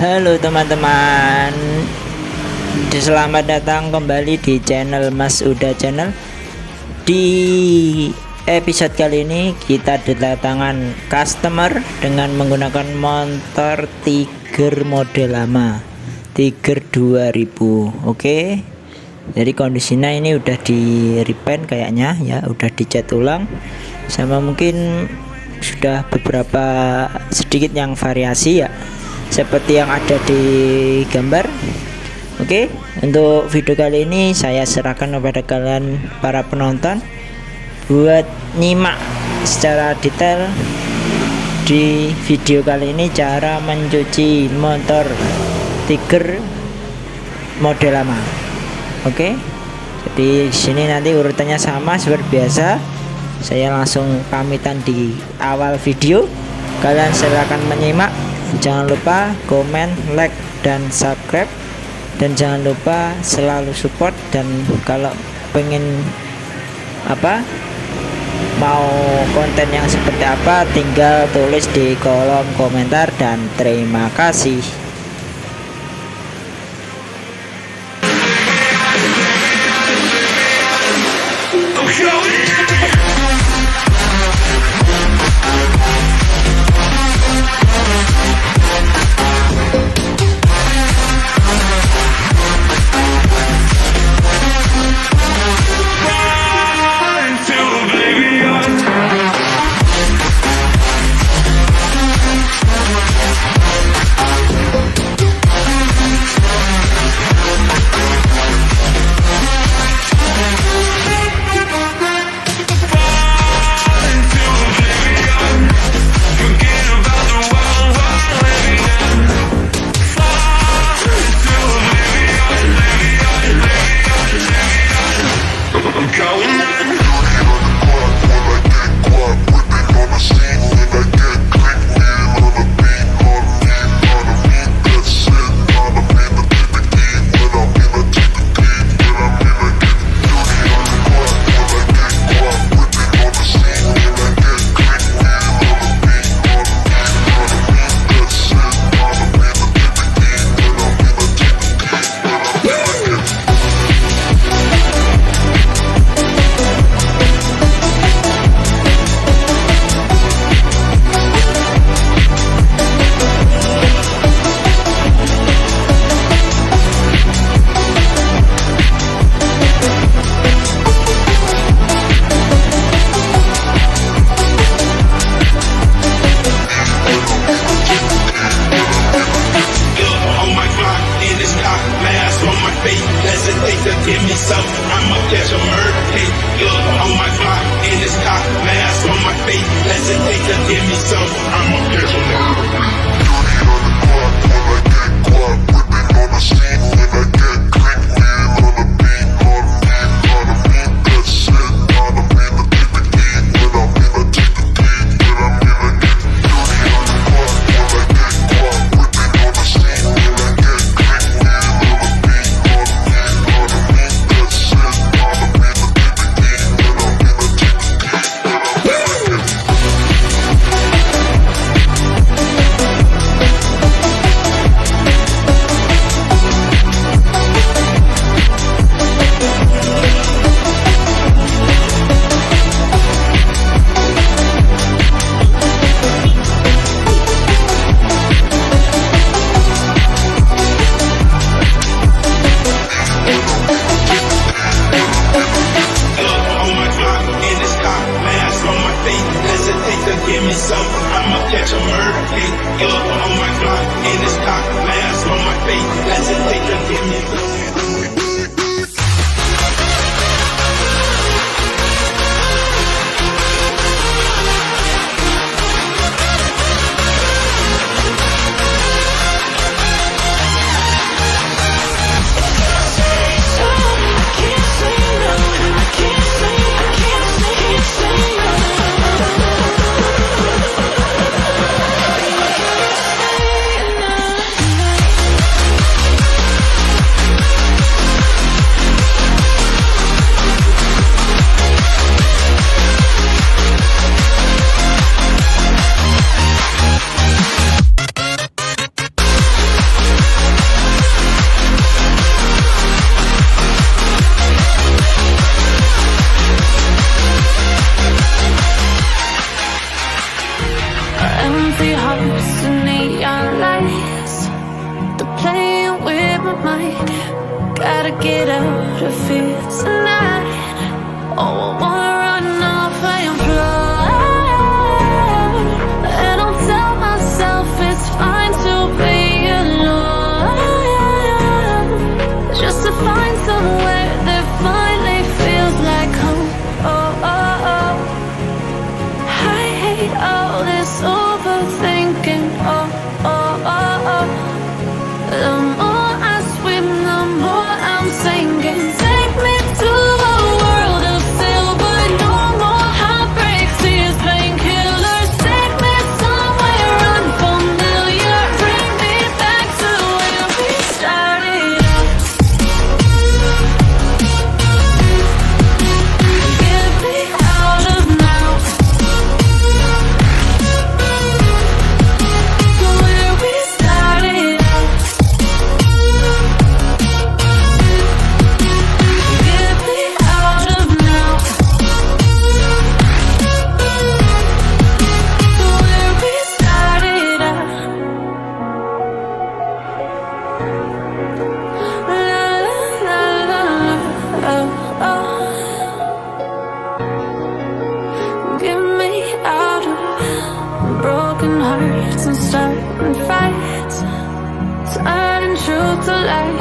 Halo teman-teman, selamat datang kembali di channel Mas Uda Channel. Di episode kali ini kita kedatangan customer dengan menggunakan motor Tiger model lama, Tiger 2000. Oke, jadi kondisinya ini udah di repaint kayaknya ya, udah dicat ulang, sama mungkin sudah beberapa sedikit yang variasi ya, seperti yang ada di gambar. Oke, untuk video kali ini saya serahkan kepada kalian para penonton buat nyimak secara detail di video kali ini cara mencuci motor Tiger model lama. Oke, jadi sini nanti urutannya sama seperti biasa. Saya langsung pamitan di awal video. Kalian silakan menyimak. Jangan lupa komen, like, dan subscribe, dan jangan lupa selalu support. Dan kalau pengen mau konten yang seperti apa, tinggal tulis di kolom komentar. Dan terima kasih.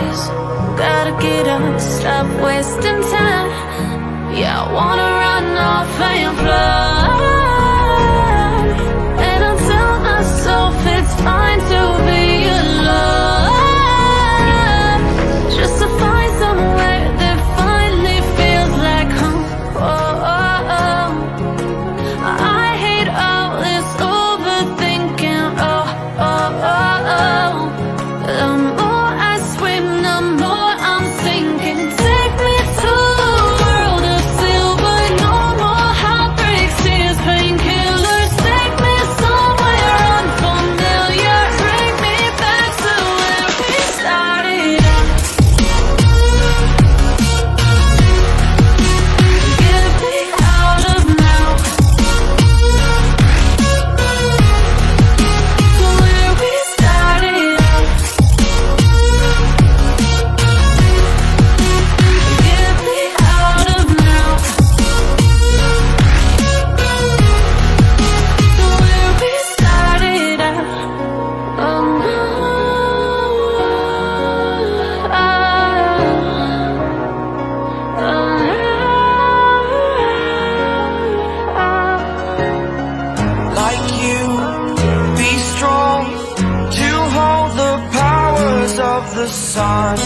this. Gotta get up, stop wasting time. Yeah, I wanna run off and fly. And I'll tell myself it's fine to be alone, just to find somewhere that finally feels like home. Oh, oh, oh. I hate all this overthinking. Oh, oh, oh, oh. The more I swim, the more I'm sinking. Take me to a world of silver, no more heartbreaks, tears, painkillers. Take me somewhere unfamiliar. Bring me back to where we started out. Get me out of now, to where we started out. Get me out of now, to where we started out. Oh no. Like you, be strong to hold the powers of the sun.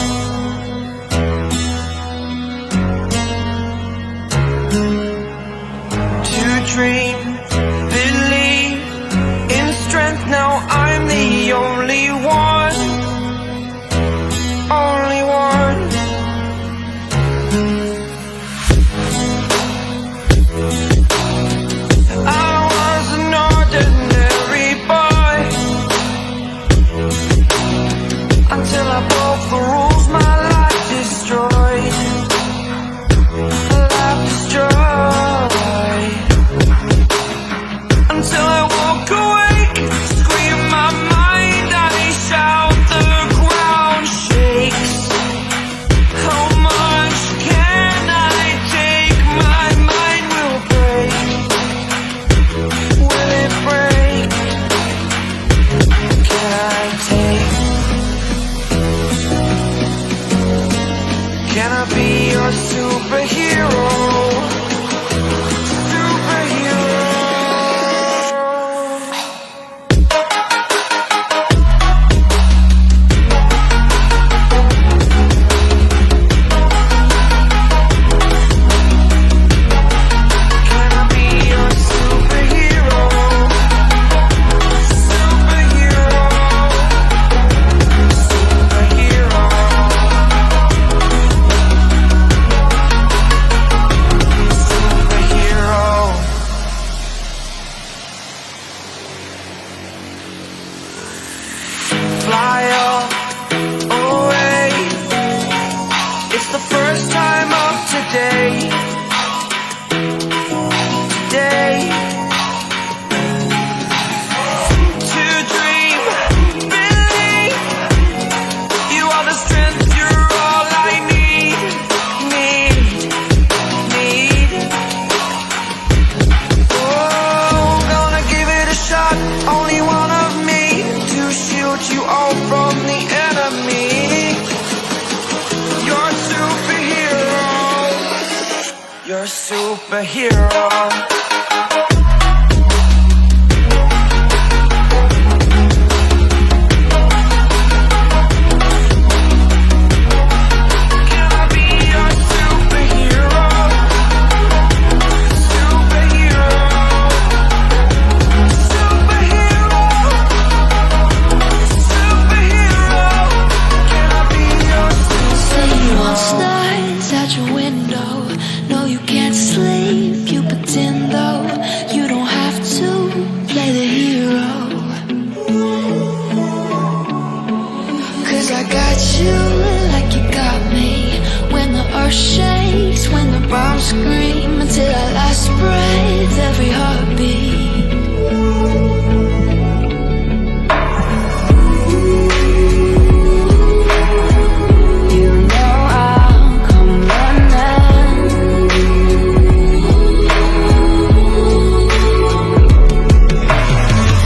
To dream, believe in strength. Now I'm the only one, only one. I was an ordinary boy until I broke the rules. My life destroyed, life destroyed. Until I walk awake, scream my mind, I shout, the ground shakes. How much can I take? My mind will break. Will it break? Can I take? Can I be your superhero? Superhero. Can I be your superhero? Superhero. Superhero. Superhero. Fly up away. It's the first time of today. Today. To dream, believe. You are the strength, you're all I need. Need. Oh, gonna give it a shot. Only one of me to shield you all from the enemy. You're a superhero. You're a superhero. Can I be your superhero? Superhero. Superhero. Superhero. Can I be your Say you want stars out your window. No, you can't sleep. You pretend though you don't have to play the hero. 'Cause I got you like you got me. When the earth shakes, when the bombs scream, until our last breath, every heartbeat. You know I'll come running.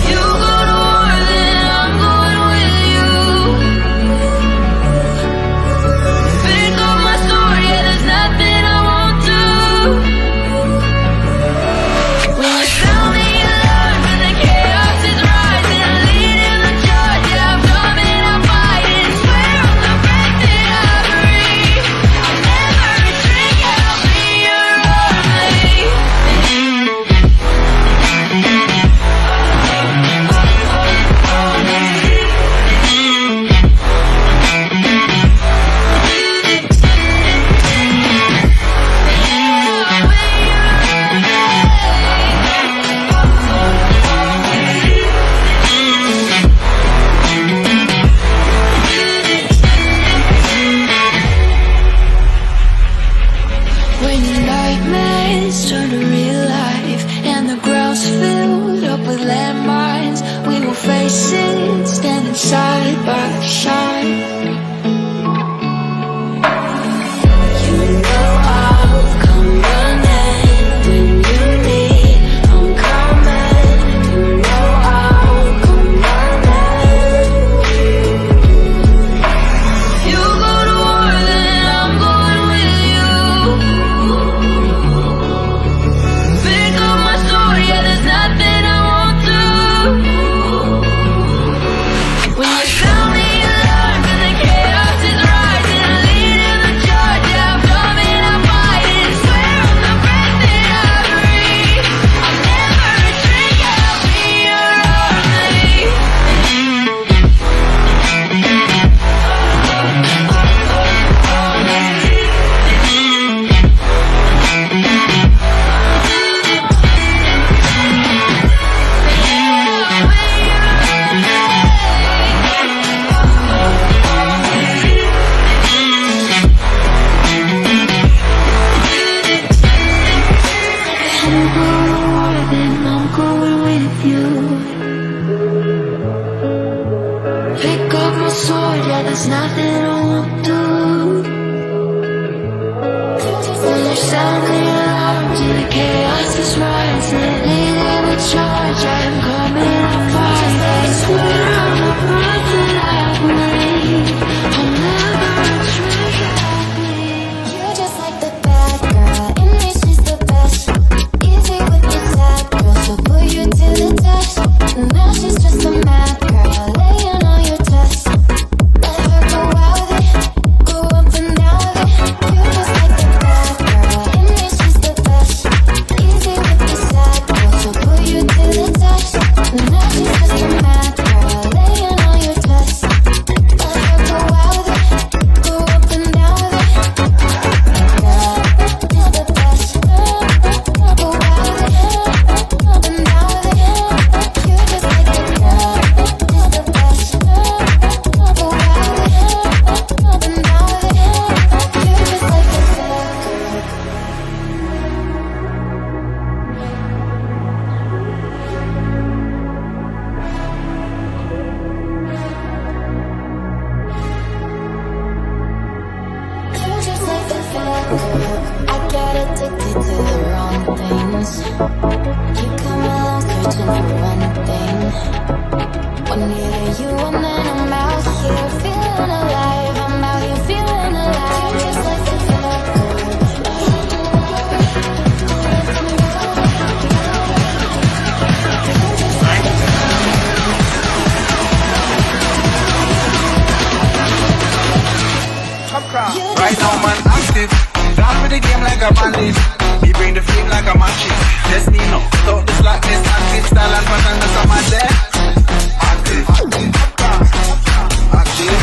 You go to war, then I'm going with you. When your nightmares turn to real life and the ground's filled up with landmines, we will face it, standing side by side. You know I'll come running when you need. I'm coming. You know I'll come running. You go to war, then I'm going with you. Pick up my sword, yeah, there's nothing I won't do. When you sound the alarm and the chaos is rising, I lead in the charge, yeah, I'm coming, I'm fighting. Swear on the breath that I breathe, I'll never retreat, I'll be your army. You go to war, then I'm going with you. Pick up my sword, yeah, there's nothing I won't do. When you sound the alarm, till the chaos is rising, leading the charge, I'm coming, I'm fighting. Swear on the breath that I breathe, I'll never retreat. You're just like the bad girl, and me she's the best. Easy with your sad girl, so put you to the test. Now she's just a mad girl, laying on your chest. Let her go out with it, go up and down with it. You're just like the bad girl, and me she's the best. Easy with your sad girl, so put you to the test. Now she's just a mad girl, laying on your chest. Let her go out with it, go up and down with it. I get addicted to the wrong things. You come along searching for one thing. One near you and then I'm out here feeling alive. I'm out here feeling alive. Just like the Right now, man, active. Down with the game like a bandit. Me bring the flame like a matches. Destiny, no. Thought this like this. Active style and pattern, that's a man there. Active. Active.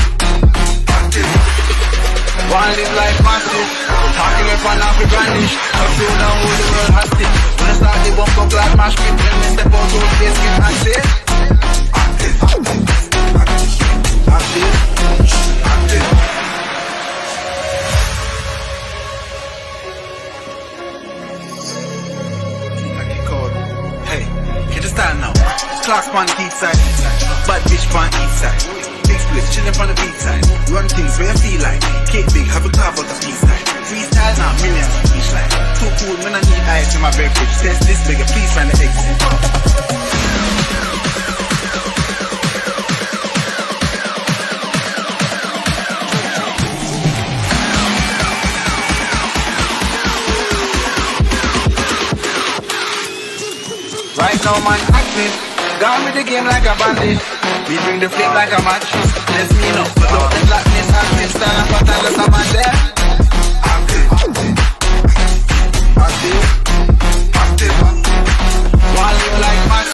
Active. One live life massive. Talking with one off the brandish. I feel now who the world has it. When I start the bump up like mash pit. When they step out to the face, get active. Active. Active. Active. Active. Style now. Clock on the east side. Bad bitch on east side. Big split chillin' from the beat side. Run things where you feel like. Cake big, have a carve out the east side. Freestyle now, millions on each line. Too cool when I need eyes in my beverage. Test this bigger, please find the exit. Right now, man, active. Gone with the game like a bandit. We bring the flame like a match. Let's me know. But don't the blackness, active style and pattern, let's have man there.